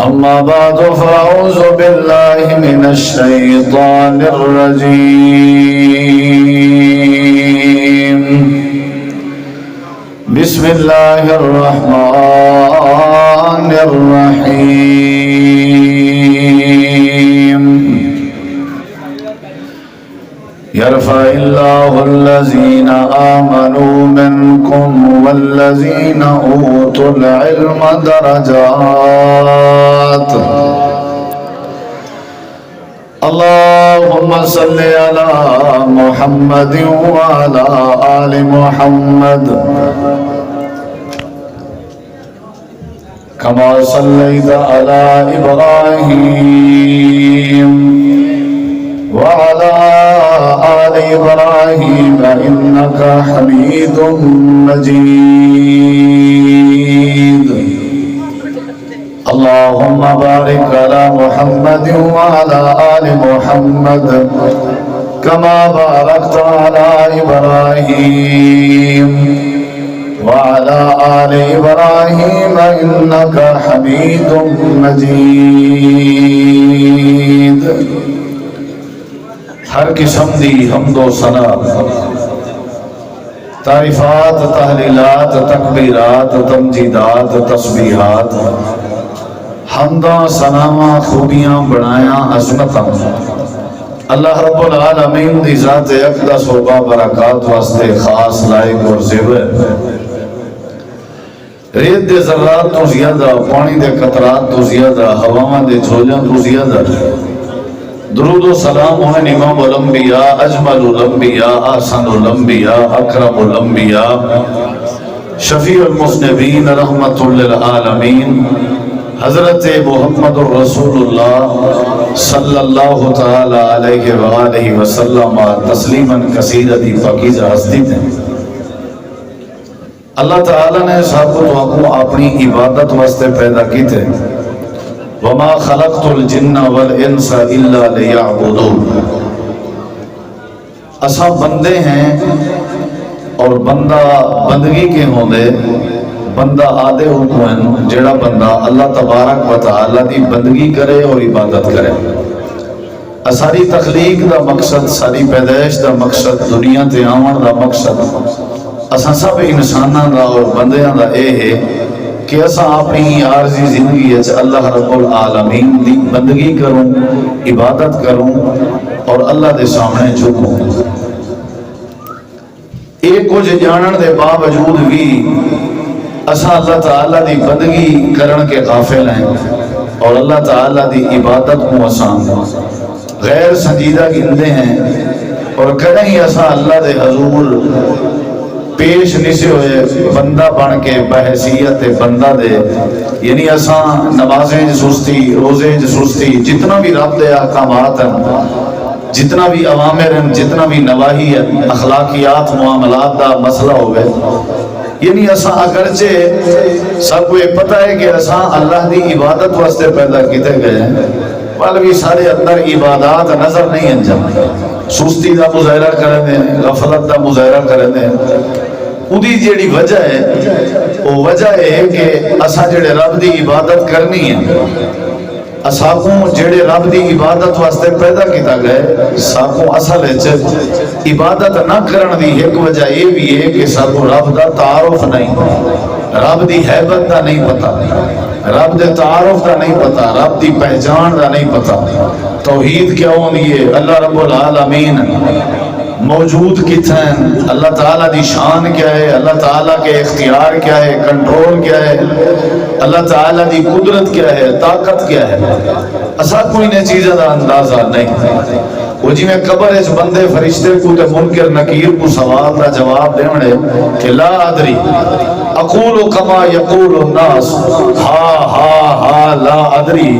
أما بعد فأعوذ بالله من الشيطان الرجيم بسم الله الرحمن الرحيم يرفع الله الذين آمنوا منكم والذين أوتوا العلم درجات اللهم صل على محمد وعلى آل محمد كما صليت على إبراهيم وعلى آل إبراهيم إنك حميد مجيد اللهم بارك على محمد وعلى آل محمد كما باركت على إبراهيم وعلى آل إبراهيم إنك حميد مجيد ہر قسم دی حمد و ثنا تعریفات تحلیلات تکبیرات تمجیدات تسبیحات حمداں ثناواں خوبیاں بڑایاں عظمتاں اللہ رب العالمین دی ذات اقدس و بابرکات واسطے خاص لائق اور زیور ریت دے ذرات تو زیادہ پانی دے قطرات تو زیادہ ہواواں دے جھولیاں تو زیادہ درود و سلام ہوئے امام الانبیاء اجمل الانبیاء احسن الانبیاء اکرم الانبیاء شفیع المذنبین رحمت للعالمین حضرت محمد الرسول اللہ صلی اللہ تعالی علیہ وآلہ وسلم تسلیما کثیرا دی پاکیزہ ہستی تھے اللہ تعالی نے صاحب کو اپنی عبادت واسطے پیدا کی تھے وما خلقت الجن والانس الا ليعبدون اساں بندے ہیں اور بندہ بندگی کے ہوندے بندہ آدھے ہوئے جیڑا بندہ اللہ تبارک و تعالی دی بندگی کرے اور عبادت کرے ساری تخلیق دا مقصد ساری پیدائش دا مقصد دنیا تے آون دا مقصد اساں سب انساناں دا اور بندیاں دا اے ہے کہ اساں اپنی عارضی زندگی اللہ رب العالمین دی بندگی کروں عبادت کروں اور اللہ دے سامنے جھکوں ایک کچھ جانن دے باوجود بھی اساں اللہ تعالیٰ دی بندگی کرن کے غافل ہیں اور اللہ تعالیٰ دی عبادت کو اساں غیر سنجیدہ گندے ہیں اور کہیں اساں اللہ دے حضور پیش نسے ہوئے بندہ بن کے بحیثیت بندہ دے یعنی اساں نمازیں سستی روزیں سستی جتنا بھی رب دے احکامات ہیں جتنا بھی اوامر ہیں جتنا بھی نواہی ہیں اخلاقیات معاملات دا مسئلہ ہوئے یعنی اساں اگرچہ سب کو یہ پتہ ہے کہ اساں اللہ دی عبادت واسطے پیدا کیتے گئے ہیں پل بھی سارے اندر عبادات نظر نہیں انجام سستی دا مظاہرہ کریں دیں غفلت دا مظاہرہ کریں دیں اُدھی جیڑی وجہ ہے وہ وجہ ہے کہ اساں جیڑے رب دی عبادت کرنی ہے اساں جیڑے رب دی عبادت واسطے پیدا کیتا گئے ساکوں اصل ہے عبادت نہ کرن دی ایک وجہ یہ بھی ہے کہ ساکوں رب دا تعارف نہیں رب دی حیبت دا نہیں پتا رب دے تعارف دا نہیں پتا رب دی پہچان دا نہیں پتا توحید کیا ہونی ہے اللہ رب العالمین موجود کتھیں اللہ تعالیٰ دی شان کیا ہے اللہ تعالیٰ کے اختیار کیا ہے کنٹرول کیا ہے اللہ تعالیٰ دی قدرت کیا ہے طاقت کیا ہے اسا کوئی نے چیزیں دا اندازہ نہیں وہ جی میں قبر اس بندے فرشتے کو تے منکر نکیر کو سوال دا جواب دیونے کہ لا ادری اقول کما یقول الناس ہا ہا ہا لا ادری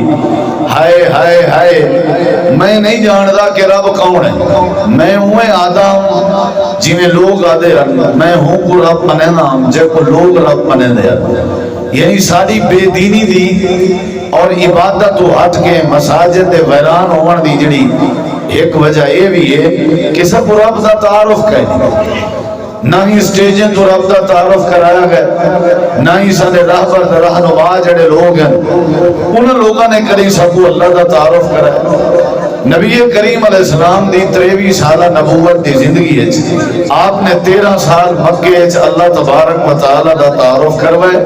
ہائے ہائے ہائے میں نہیں جاندا کہ رب کون ہے میں ہوں آدم جی میں لوگ آدھے میں ہوں کو رب منے نام جے کو لوگ رب منے دے یعنی ساری بے دینی دی اور عبادت و ہٹ کے مساجد ویران ہونے دی جڑی ایک وجہ یہ بھی ہے کہ سب رب دا تعارف کہیں نہ ہی سٹیجیں تو رب دا تعارف کرایا گئے نہ ہی سنے راہبر رہنما جڑے لوگ ہیں انہاں لوگوں مولا نے کری سکو اللہ دا تعارف کرائے نبی کریم علیہ السلام دی 23 سالہ نبوت دی زندگی ہے آپ نے 13 سال مکے اللہ تبارک و تعالی دا تعارف کروائے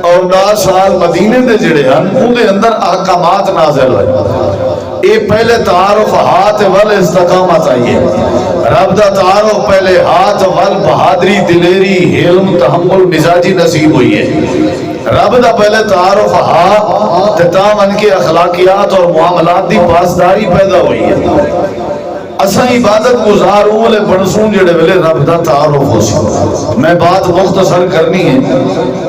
اور 10 سال مدینے دے جڑے ہیں ان دے اندر احکامات نازل ہوئے یہ پہلے تعارف ہاتھ ول استقامت آئیے رب دا تعارف پہلے ہاتھ ول بہادری دلیری علم تحمل مزاجی نصیب ہوئی ہے رب دا پہلے تعارف تام ان کے اخلاقیات اور معاملات دی پاسداری پیدا ہوئی ہے اساں عبادت گزار اولے بنسون جڑے ویلے رب دا تعارف ہو سی میں بات مختصر کرنی ہے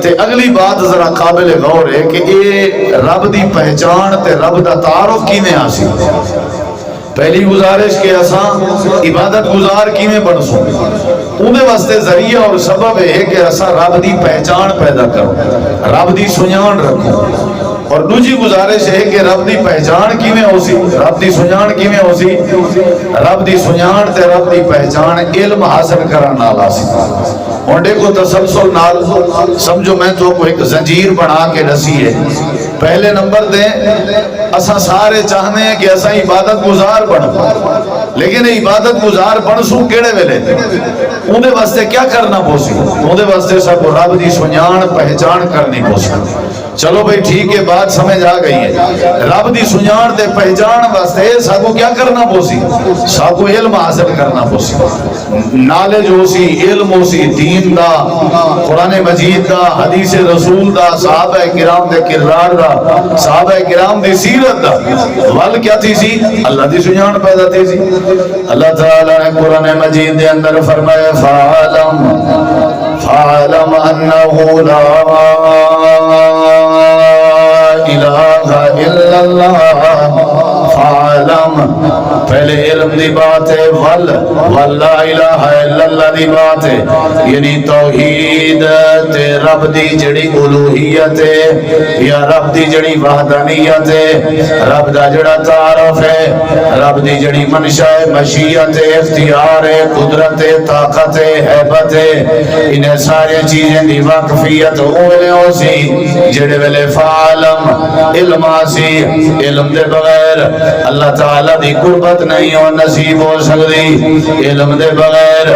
تے اگلی بات ذرا قابل غور ہے کہ اے رب دی پہچان تے رب دا تعارف کیویں آسی پہلی گزارش کہ اساں عبادت گزار کیویں بنسوں انہیں واسطے ذریعہ اور سبب ہے کہ اساں رب دی پہچان پیدا کرو رب دی سنجان رکھو اور دوسری گزارش ہے کہ رب دی پہچان کیویں ہو سی رب دی سنجان کیویں ہو سی رب دی سنجان تے رب دی پہچان علم حاصل کرن نال آسی ہن دیکھو تسلسل نال سمجھو میں تو کو ایک زنجیر بنا کے دسی ہے پہلے نمبر دے اساں سارے چاہنے ہیں کہ اساں عبادت گزار بنو لیکن عبادت گزار بنسوں کیڑے ویلے اون دے واسطے کیا کرنا پوسی اون دے واسطے سب رب دی سنجان پہچان کرنی پوسی چلو بھئی ٹھیک ہے بات سمجھ آ گئی ہے رب دی سنجان تے پہچان واسطے ساکو کیا کرنا پوسی ساکو علم حاصل کرنا پوسی نالج ہو سی علم ہو سی دین دا قرآن مجید دا حدیث رسول دا صحابہ کرام دے کردار دا صحابہ کرام دی سیرت دا وال کیا تھی سی اللہ دی سنجان پیدا تھی سی اللہ تعالیٰ نے قرآن مجید دے اندر فرمائے فَعَلَمْ أَنَّهُ لَا الہ الا اللہ فعلم پہلے علم دی بات ہے واللہ الہ الا اللہ دی بات ہے یعنی توحید تے رب دی جڑی الوہیت ہے یا رب دی جڑی وحدانیت ہے رب دا جڑا تعارف ہے رب دی جڑی منشا ہے مشیت ہے اختیار ہے قدرت ہے طاقت ہے حیبت ہے انہیں سارے چیزیں دی واقفیت ہوئے ہو سی جڑے ویلے فعلم علم آسی علم دے بغیر اللہ تعالیٰ دی قربت نہیں ہو نصیب ہو سکتی علم دے بغیر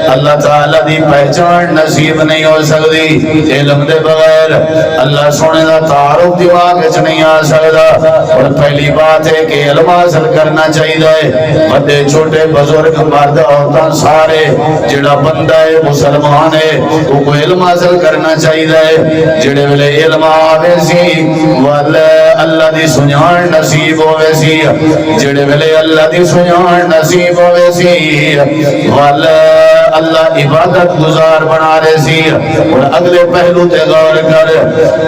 اللہ تعالیٰ دی پہچان نصیب نہیں ہو سکتی علم دے بغیر اللہ سونے دا تعارف دماغ اچھ نہیں آ سکتا اور پہلی بات ہے کہ علم حاصل کرنا چاہیے بڑے چھوٹے بزرگ مرد عورتاں سارے جڑا بندہ ہے مسلمان ہے وہ کو علم حاصل کرنا چاہیے جڑے ویلے علم آوے سی اللہ دی سنجان نصیب ہوئے سی جڑے ویلے اللہ دی سنجان نصیب ہوئے سی اللہ عبادت گزار بنا رہے سی اور اگلے پہلو تے غور کر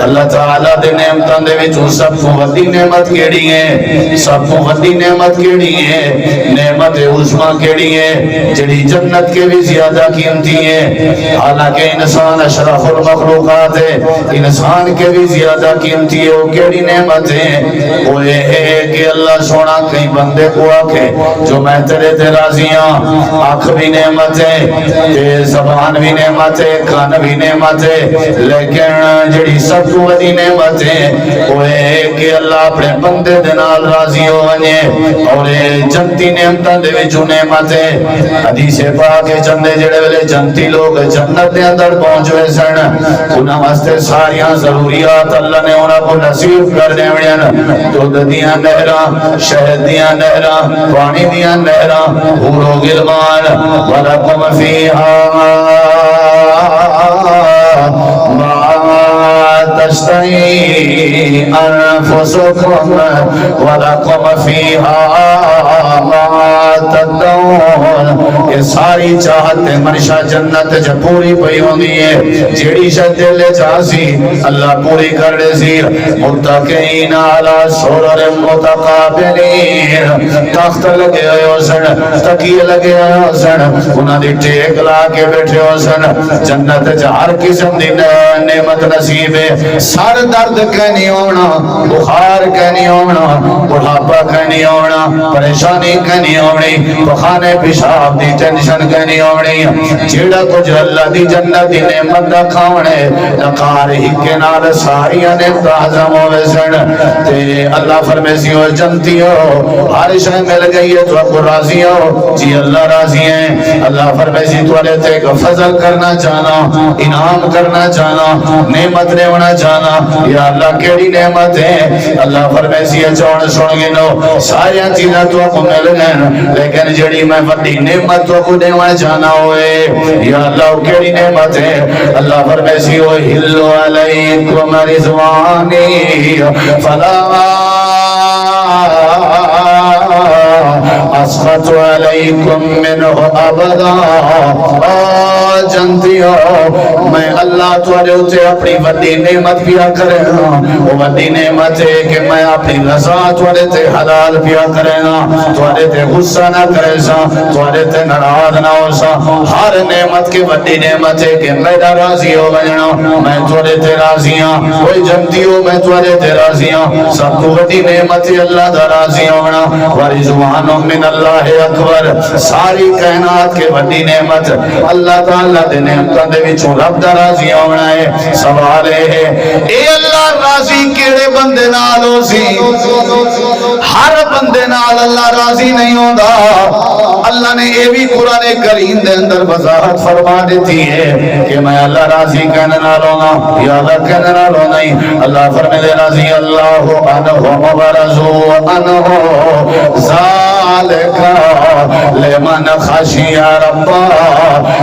اللہ تعالیٰ دے نعمتاں دے وچوں سب کو وڈی نعمت کیڑی ہے سب کو وڈی نعمت کیڑی ہے نعمت عظمیٰ کیڑی ہے جڑی جنت کے بھی زیادہ قیمتی ہے حالانکہ انسان اشرف المخلوقات ہے انسان کے بھی زیادہ قیمتی ہے وہ کیڑی نعمت ہے وہ ہے کہ اللہ سونا کئی بندے کو آکھے جو میں تیرے تے راضیاں آنکھ بھی نعمت ہے زبان بھی نعمت ہے کان بھی نعمت ہے لیکن جڑی سب کو بڑی نعمت ہے وہ ہے کہ اللہ اپنے بندے دے نال راضی ہو ونجے اور جنتی نعمتاں دے وچوں نعمت ہے حدیث پاک چندے جڑے ویلے جنتی لوگ جنت دے اندر پہنچ وے سن انہاں واسطے ساریاں ضروریات اللہ نے انہاں کو نصیب کر دیویں دودھ دیاں نہراں شہد دیاں نہراں پانی دیاں نہراں حور و غلمان وَلَكُمْ فِيهَا مَا تَشْتَهِي أَنفُسُكُمْ وَلَكُمْ فِيهَا مَا تَدَّعُونَ یہ ساری چاہت منشا جنت جب پوری پئی ہوندی ہے جیڑی شد دل چاہسی اللہ پوری کر دے سی متقین علی سرر متقابلین تخت لگے ہوئے سن تکیے لگے ہوئے سن انہاں دی ٹیک لا کے بیٹھے ہو سن جنت ہر قسم دی نعمت نصیب ہے سر درد کہیں ہونا بخار کہیں ہونا بڑھاپا کہیں ہونا پریشانی کہیں ہونی بخانے پیشاب دی ٹینشن کہنی ہونی جیڑا کچھ اللہ دی جنت دی نعمت دا کھاونے نکار ہی کے نال ساریاں نے تعظم ہوئے سن تے اللہ فرمیسی ہو جنتی ہو ہر شے مل گئی ہے تو آپ کو راضی ہو جی اللہ راضی ہیں اللہ فرمیسی تو علیہ تے فضل کرنا چاہنا انعام کرنا چاہنا نعمت نے ہونا چاہنا یا اللہ کیڑی نعمت ہے اللہ فرمیسی ہے چون سن گنو ساریاں چیزاں تو آپ کو مل گئے لیکن جڑی میں وڈی نعمت تو کو دیواں جانا ہوئے یا اللہ کیڑی نعمت ہے اللہ فرمیسی ہو ہلو علیکم رضوانی فلا اسخط علیکم منہ ابدا جنتی ہو میں اللہ توڑے ہوتے اپنی وڈی نعمت پیا کرے وہ وڈی نعمت ہے کہ میں اپنی رضا توڑے تے حلال پیا کرے توڑے تے غصہ نہ کرے سا توڑے تے ناراض نہ ہو سا ہر نعمت کی وڈی نعمت ہے کہ میرا راضی ہو بجنا میں توڑے تے راضی ہوں کوئی جنتی ہو میں توڑے تے راضی ہوں سب کو وڈی نعمت ہے اللہ دا راضی ہونا ورضوان من اللہ اکبر ساری کائنات کے وڈی نعمت اللہ تعالیٰ دے نعمتوں دے وچوں رب دا راضی ہونا ہے سوال ہے اے اللہ راضی کیڑے بندے نال ہو سی ہر بندے نال اللہ راضی نہیں ہوندا اللہ نے اے بھی قرآن کریم دے اندر وضاحت فرما دیتی ہے کہ میں اللہ راضی کہنے نال ہونا یا اللہ کہنے نال ہونا ہی اللہ فرمے دے راضی اللہ عنہ ورضوا عنہ ذالک لمن خشی ربا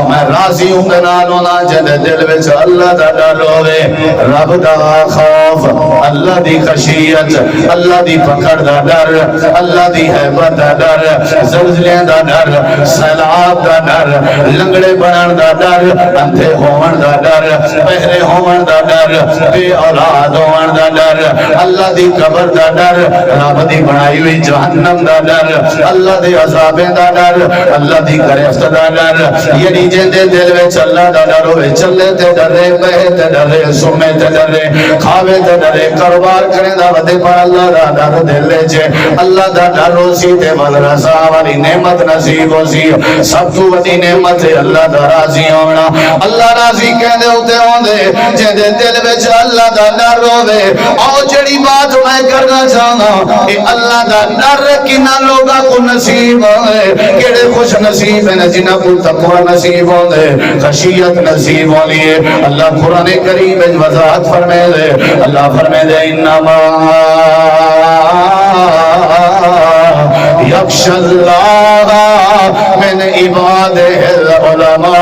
میں راضی ہوں نالونا جد دل وچ اللہ دا ڈر ہوئے رب دا خوف اللہ دی خشیت اللہ دی پکڑ دا ڈر اللہ دی حیبت دا ڈر زلزلیں دا ڈر سیلاب دا ڈر لنگڑے بنن دا ڈر اندھے ہون دا ڈر بہرے ہون دا ڈر بے اولاد ہون دا ڈر اللہ دی قبر دا ڈر رب دی بنائی ہوئی جہنم دا ڈر اللہ دی عذابیں دا ڈر اللہ دی گرفت دا ڈر یعنی جندے دل وچ اللہ دا ڈر ہوئے چلے تے ڈرے بہے تے ڈرے سمے تے ڈرے کھاوے تے ڈرے کاروبار کرے دا ودے پر اللہ دا ڈر دل وچ اللہ دا ڈر ہو سی تے ول رضا والی نعمت نصیب ہو سی سب تو وڈی نعمت ہے اللہ دا راضی ہونا اللہ راضی کہندے ہوتے ہوندے جندے دل وچ اللہ دا ڈر ہوے او جڑی بات میں کرنا چاہنا کہ اللہ دا ڈر کنا لوگاں کو نصیب ہے کیڑے خوش نصیب ہیں جنہاں کو تقوی نصیب ہوندے خشیت نصیب ہونی ہے اللہ قرآن کریم میں وضاحت فرمے دے اللہ فرمے دے انما یخشی اللہ من عبادہ العلماء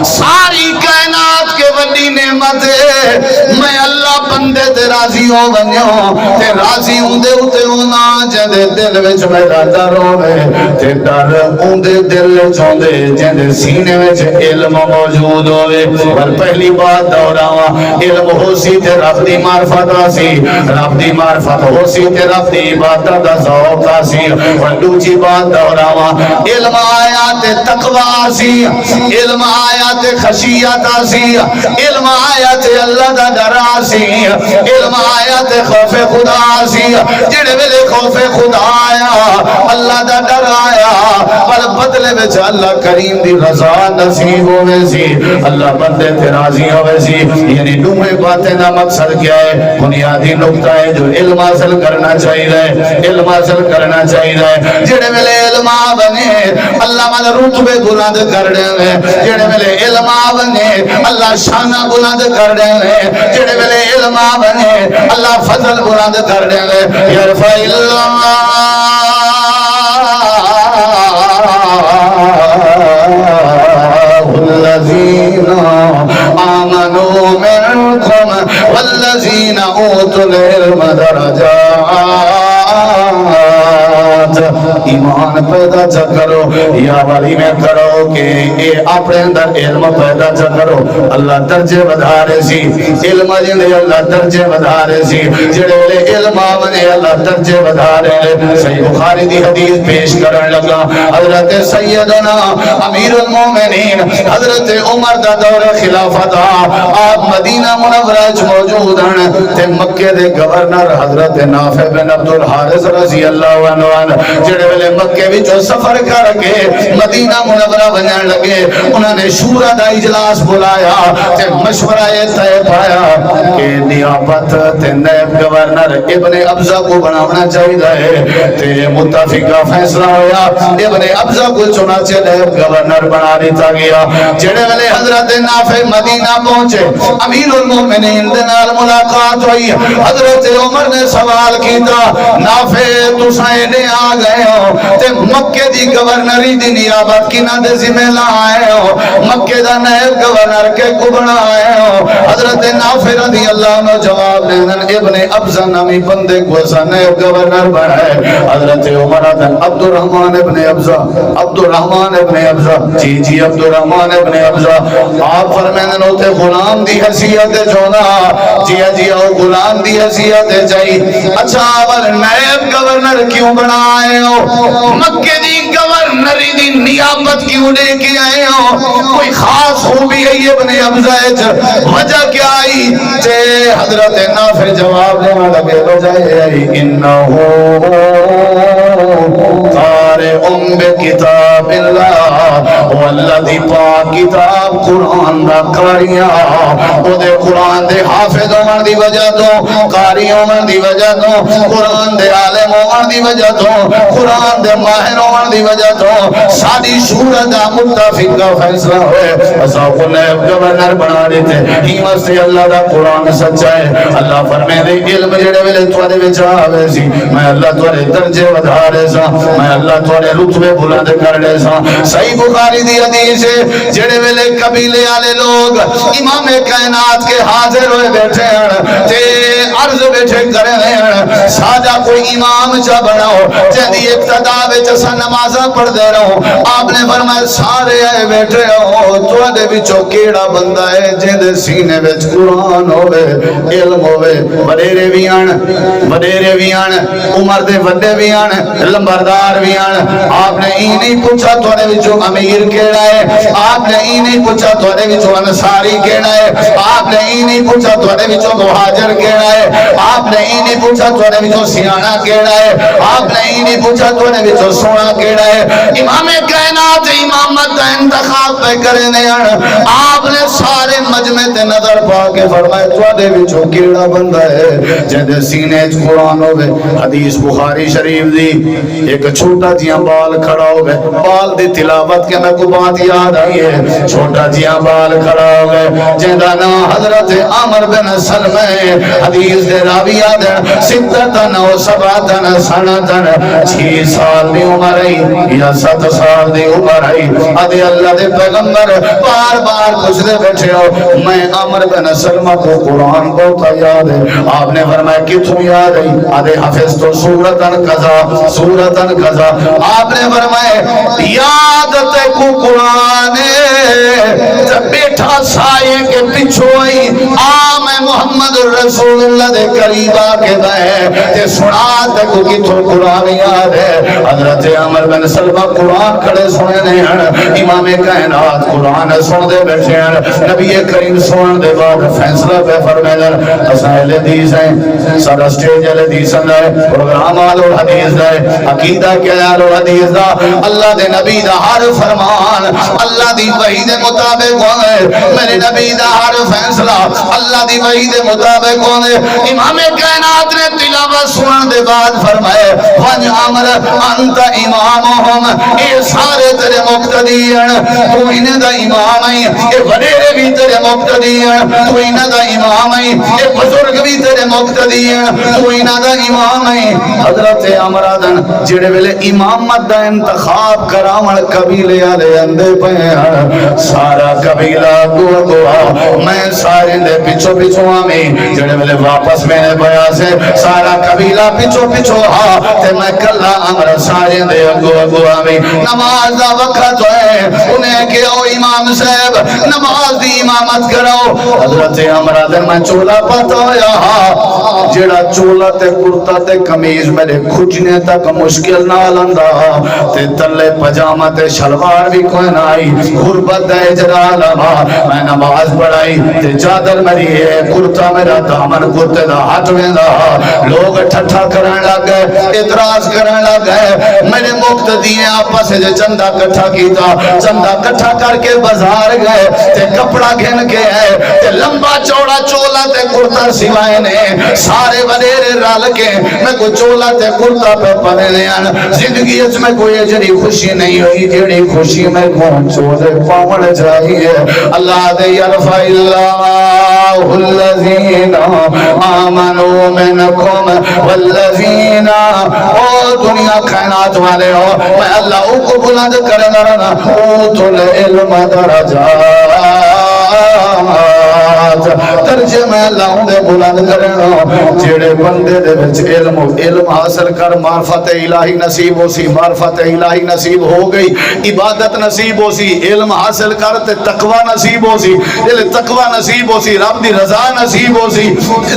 ساری کائنات کے بڑی نعمت ہے میں اللہ بندے تے راضی ہو بنیوں تے راضی ہوندے ہوتے ہونا جندے دل وچ میرا ڈر ہوے تے ڈر اوندے دل وچ ہوندے جندے سینے وچ علم موجود ہوے پر پہلی بات دہراواں علم ہو سی تے رب دی معرفت سی رب دی معرفت ہو سی تے رب دی عبادت دا ذوق سی اور دوسری بات دہراواں علم آیا تے تقوی سی علم آیا تے خشیت سی علم آیا تے اللہ دا ڈر سی علم آیا تے خوف خدا سی جڑے ویلے خوف خدا آیا اللہ دا ڈر آیا پر بدلے وچ اللہ کریم دی رضا نصیب ہوے سی اللہ بندے تے راضی ہوے سی یعنی دوویں باتیں دا مقصد کیا ہے بنیادی نقطہ ہے جو علم حاصل کرنا چاہیے علم حاصل کرنا چاہیے جڑے ویلے علم بنے اللہ مال رتبے بلند کر دے جڑے ویلے علم بنے اللہ شان بلند کر دے جڑے ویلے علم بنے اللہ فضل بلند کر دے یرفع اللہ الذین آمنوا منکم والذین اوتوا العلم درجات ایمان پیدا چا کرو یا والی میں کرو کہ اے اپنے اندر علم پیدا چا کرو اللہ درجے بدھارے سی علم جنہیں اللہ درجے بدھارے سی جڑے لے علم آمنے اللہ درجے بدھارے صحیح بخاری دی حدیث پیش کرن لگا حضرت سیدنا امیر المومنین حضرت عمر دا دور خلافت آپ مدینہ منورہ موجود ہیں تے مکہ دے گورنر حضرت نافع بن عبد الحارث رضی اللہ عنہ جڑے ویلے مکے وچوں سفر کر کے مدینہ منورہ بنن لگے انہوں نے شورا دا اجلاس بلایا تے مشورہ طے پایا کہ نیابت تے نائب گورنر ابن ابزہ کو بنانا چاہیے تے متفقہ فیصلہ ہویا ابن ابزہ کو چنانچہ نائب گورنر بنا دیتا گیا جڑے والے حضرت نافع مدینہ پہنچے امیر المومنین دے نال ملاقات ہوئی حضرت عمر نے سوال کیتا نافع تسائیں نے آ گئے ہو تے مکے دی گورنری دی نیابت کنا دے ذمہ لائے ہو مکے دا نائب گورنر کے کو بنائے ہو حضرت نافع رضی اللہ عنہ جواب دینا ابن ابزہ نامی بندے کو ایسا نائب گورنر بنائے حضرت عمر عبد الرحمن ابن ابزہ عبد الرحمن ابن ابزہ جی عبد الرحمن ابن ابزہ آپ فرمائیں ہوتے غلام دی حیثیت جونا جی او غلام دی حیثیت جائی اچھا اول نائب گورنر کیوں بنائے ہو مکے دی گورنری دی نیابت کیوں لے کے آئے ہو کوئی خاص خوبی ہے ابن ابزہ وجہ کیا آئی چھے حضرت نافع جواب لینا لگے وجہ آئی انہو قارئ بکتاب اللہ والذی پاک کتاب قرآن دا قاریاں او دے قرآن دے حافظ عمر دی وجہ تو قاری عمر دی وجہ تو قرآن دے عالم عمر دی وجہ تو قرآن دے ماہر عمر دی وجہ تو ساری شورا دا متفق کا فیصلہ ہوئے ایسا کو نیب گورنر بنا دیتے ہی مستی اللہ دا قرآن سچا ہے اللہ فرمے دے علم جڑے ویلے توڑے بچا آوے سی میں اللہ توڑے درجے ودھارے سا میں اللہ توڑے رتبے بلند کر لے سا صحیح بخاری دی حدیث ہے جڑے ویلے قبیلے والے لوگ امام کائنات کے حاضر ہوئے بیٹھے ہیں تے عرض بیٹھے کرے ہیں سادہ کوئی امام چا بناؤ جہدی اقتداء وچ اساں نمازاں پڑھ دے رہو آپ نے فرمایا سارے آئے بیٹھے ہو تواڈے وچوں کیڑا بندہ ہے جہدے سینے وچ قرآن ہوے علم ہوے وڈیرے بھی آن عمر دے وڈے بھی آن لمبردار بھی آن آپ نے ہی نہیں پوچھا تواڈے وچوں امیر کیڑا ہے آپ نے ہی نہیں پوچھا تواڈے وچوں انصاری کیڑا ہے آپ نے ہی نہیں پوچھا تواڈے وچوں مہاجر کیڑا ہے آپ نے ہی نہیں پوچھا تواڈے وچوں سیاںا کیڑا ہے آپ نے ہی نہیں پوچھا تواڈے وچوں سونا کیڑا ہے امام کائنات امامت دا انتخاب پہ کرنے آپ نے سارے مجمع تے نظر پا کے فرمائے تواڈے وچوں کیڑا بندہ ہے جہدے سینے وچ قرآن ہوے حدیث بخاری شریف دی ایک چھوٹا جیاں بال کھڑا ہوے بال دی تلاوت کے میں کو بات یاد آئی ہے چھوٹا جیاں بال کھڑا ہوے جہدا نام حضرت عمر بن سلمہ حدیث دے راوی یاد ہے ستتن و سباتن سنتن 6 سال دی عمر ہے یا 7 سال دی عمر ہے ادھے اللہ دے پیغمبر بار بار پوچھتے بیٹھے ہو میں عمر بن سلمہ کو قرآن بہت یاد ہے آپ نے فرمایا کتوں یاد ہے ادھے حافظ تو سورتن قضا آپ نے فرمایا یاد تے کو قرآن جب بیٹھا سائے کے پچھو آئی آم محمد رسول اللہ دے قریبا کے دائے تے سنا تے کو کتوں قرآن یاد ہے حضرت عمر بن سلمہ قرآن کھڑے سنے نہیں ہیں امام کائنات قرآن سن دے بیٹھے ہیں نبی کریم سن دے بعد فیصلہ پہ فرمائے اسائل حدیث ہیں سارا سٹیج حدیث ہے پروگرام آلو حدیث ہے عقیدہ کیا آلو حدیث دا اللہ دے نبی دا ہر فرمان اللہ دی وحی دے مطابق ہوئے میرے نبی دا ہر فیصلہ اللہ دی وحی دے مطابق ہوئے امام کائنات نے تلاوت سنن دے بعد فرمائے وَنْ عَمْرَ أَنْتَ إِمَامُهُمْ اے سارے تیرے مقتدی ہیں تو انہیں دا امام ہیں اے وڈیرے بھی تیرے مقتدی ہیں تو انہیں دا امام ہیں اے بزرگ بھی تیرے مقتدی ہیں تو انہیں دا امام ہیں حضرت عمر آدن جڑے ویلے امامت دا انتخاب کرامن قبیلے آلے اندے پہ ہیں سارا قبیلہ دعا میں سارے دے پچھو آمیں جڑے ویلے واپس میں نے پیا سے سارا قبیلہ پچھو تے میں کلا عمر سارے دے اگو آمیں نماز دا وقت حضرت ہے انہیں کہ او امام صاحب نماز دی امامت کرو. حضرت عمر آدھر میں چولا پتا ہویا جیڑا چولا تے کرتا تے کمیز میرے کھجنے تک مشکل نہ لندا تے تلے پجامہ تے شلوار بھی کوئی نہ آئی غربت دے جلالہ میں نماز پڑھائی تے چادر میری ہے کرتا میرا دامن کرتے دا ہاتھ میں دا لوگ ٹھٹھا کرن لگ گئے اعتراض کرن لگ گئے میرے مقتدی ہیں آپس سے چندہ کٹھا کیتا چندہ کٹھا کر کے بازار گئے تے کپڑا گھن کے ہے تے لمبا چوڑا چولا تے کرتا سوائے نے سارے وڈیرے رل کے میں کوئی چولا تے کرتا پہ پہنے ہیں زندگی اس میں کوئی اجری خوشی نہیں ہوئی جیڑی خوشی میں کون چولے پاون جائیے اللہ دے یرفع اللہ الذین آمنوا منکم والذین او دنیا کائنات والے ہو میں اللہ کو بلند کرنا رہنا اوتوا العلم درجات ترجمہ اللہ دے بلند کرنا جیڑے بندے دے وچ علم حاصل کر معرفت الہی نصیب ہو سی معرفت الہی نصیب ہو گئی عبادت نصیب ہو سی علم حاصل کر تے تقوی نصیب ہو سی تقوی نصیب ہو سی رب دی رضا نصیب ہو سی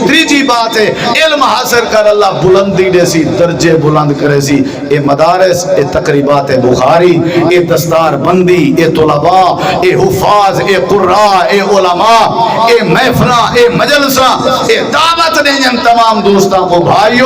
تیسری بات ہے علم حاصل کر اللہ بلندی دے سی درجے بلند کرے سی اے مدارس اے تقریبات بخاری اے دستار بندی اے طلباء اے حفاظ اے قراء اے علماء اے محفلہ اے مجلسہ اے دعوت دیں جن تمام دوستان کو بھائیو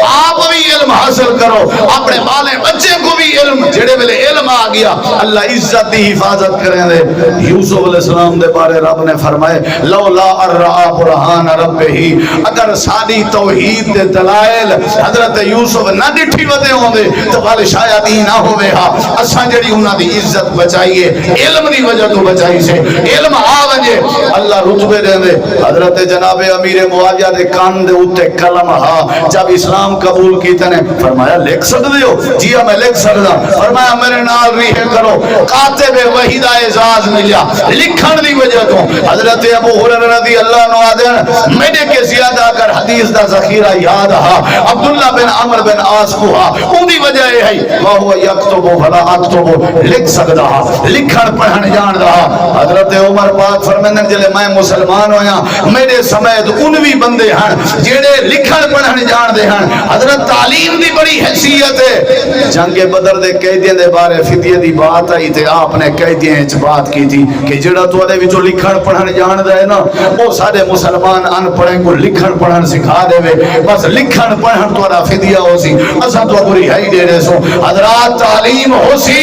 آپ بھی علم حاصل کرو اپنے بالے بچے کو بھی علم جڑے ملے علم آ گیا اللہ عزت دی حفاظت کریں دے یوسف علیہ السلام دے بارے رب نے فرمائے لولا ارعا برہان ربہی اگر ساری توحید دے دلائل حضرت یوسف نہ ڈٹھی ودے ہوں دے تو والے شاید ہی نہ ہوئے ہاں اساں جڑی انہاں دی عزت بچائیے علم دی وجہ تو بچائی سے علم آ وجے اللہ رتبے دے دے حضرت جناب امیر معاویہ دے کان دے اتے کلم ہا جب اسلام قبول کیتے نے فرمایا لکھ سکتے ہو جی میں لکھ سکتا فرمایا میرے نال ریح کرو کاتب وحی دا اعزاز ملیا لکھن دی وجہ تو حضرت ابو ہریرہ رضی اللہ عنہ آدھن میرے کے زیادہ اگر حدیث دا ذخیرہ یاد ہا عبداللہ بن عمر بن عاص کو ہا ان دی وجہ یہ ہے وہو یکتب فلا اکتب لکھ سکتا ہا لکھن پڑھن جان دا حضرت عمر پاک فرمائن جلے میں مسلمان ہویا میرے سمیت ان بھی بندے ہیں جیڑے لکھن پڑھن جان دے ہیں حضرت تعلیم دی بڑی حیثیت ہے جنگ بدر دے قیدیاں دے بارے فدیے دی بات آئی تے آپ نے قیدیاں اچ بات کی تھی کہ جڑا تو دے وچوں لکھن پڑھن جان دے نا او سارے مسلمان ان پڑھن کو لکھن پڑھن سکھا دے وے بس لکھن پڑھن تو دا فدیہ ہو سی اساں تو بری ہے دے دے سو حضرات تعلیم ہو سی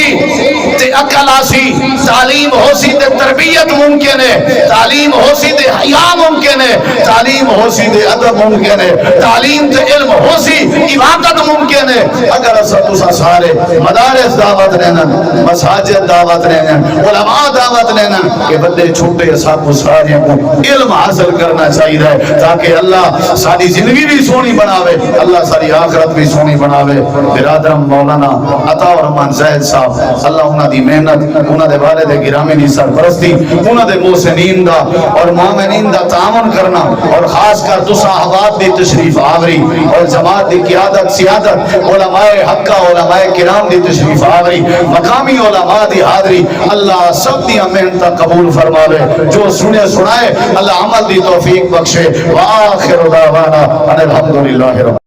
تے عقل آسی تعلیم ہو سی تے تربیت ممکن ہے تعلیم ہو سی تے حیا ممکن ہے تعلیم ہو سی تے ادب ممکن ہے تعلیم تے علم ہو سی عبادت ممکن ہے اگر اسا سارے مدارس دعوت رہنن مساجد دعوت رہنن علماء دعوت رہنن کہ بڑے چھوٹے سب کو سارے کو علم حاصل کرنا چاہیے تاکہ اللہ ساری زندگی بھی سونی بناوے اللہ ساری آخرت بھی سونی بناوے برادرم مولانا عطا الرحمان زاہد صاحب اللہ انہاں دی محنت انہاں دے بارے دے گرامی دی سرپرستی انہاں دے محسنین دا اور مومنین دا تعاون کرنا اور خاص کر تساں احباب دی تشریف آوری اور جماعت دی قیادت سیادت علماء حقہ علماء کرام دی تشریف آوری مقامی علماء دی حاضری اللہ سب دی محنت قبول فرماوے جو سنے سنائے اللہ عمل دی توفیق بخشے وآخر دعوانا ان الحمدللہ رب